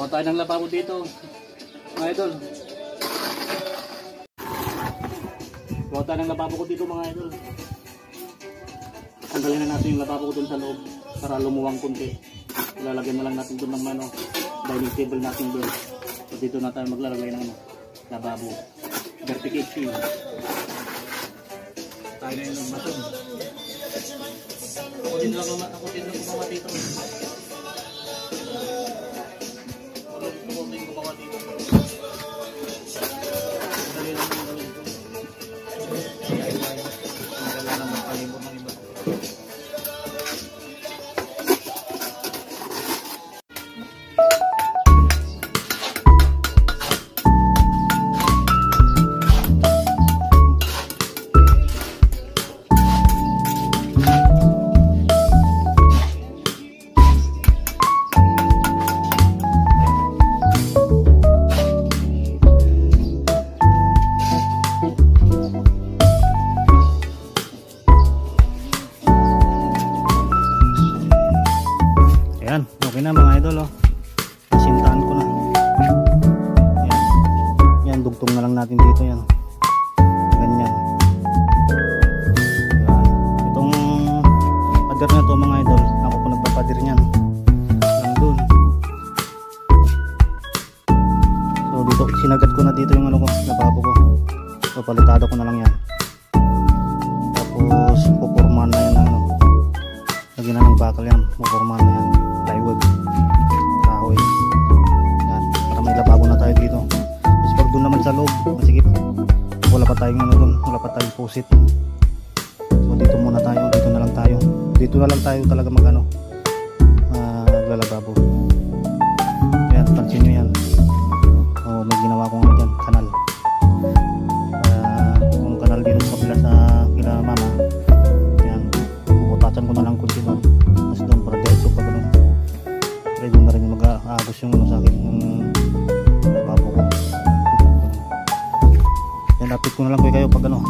Gawa tayo ng lababo dito, mga idol. Gawa tayo ng lababo ko dito, mga idol. Tanggalin na natin yung lababo ko dun sa loob para lumuwang kunti. Ilalagyan na lang natin dun ng dining table natin dun. So dito na tayo maglalagay ng lababo. Vertication. Tayo na yung nagbaton. Ako din lang gumawa dito. Dali lang yung gawin ko. Magala lang magpalibot ng iba. Okay na mga idol, oh. Nasintahan ko na. Yan. Yan, dugtong na lang natin dito yan. Ganyan. Yan. Itong pader na to mga idol, ako po nagpapader niyan. Lang dun. So dito, sinagad ko na dito yung ano ko, lababo ko. So palitado ko na lang yan. Tapos pupurman na yan, ano. Lagyan na ng bakal yan, pupurman na yan. Plywood, kahoy. Yan, para may lababo na tayo dito. Kasi pag doon naman sa loob, masigip. Wala pa tayong ano doon, wala pa tayong pusit. So dito muna tayo, dito na lang tayo. Dito na lang tayo talaga magano, maglalababo. Yan, pansin nyo yan. O, may ginawa ko nga dyan, kanal. Yung kanal dito sa kabila sa kila mama. Yan, puputatan ko na lang kunti doon. Tapos doon para diretso pa doon. Pwede na rin mag-aagos yung ano sa akin, yung lababo ko. Yan, update ko na lang kayo pag ano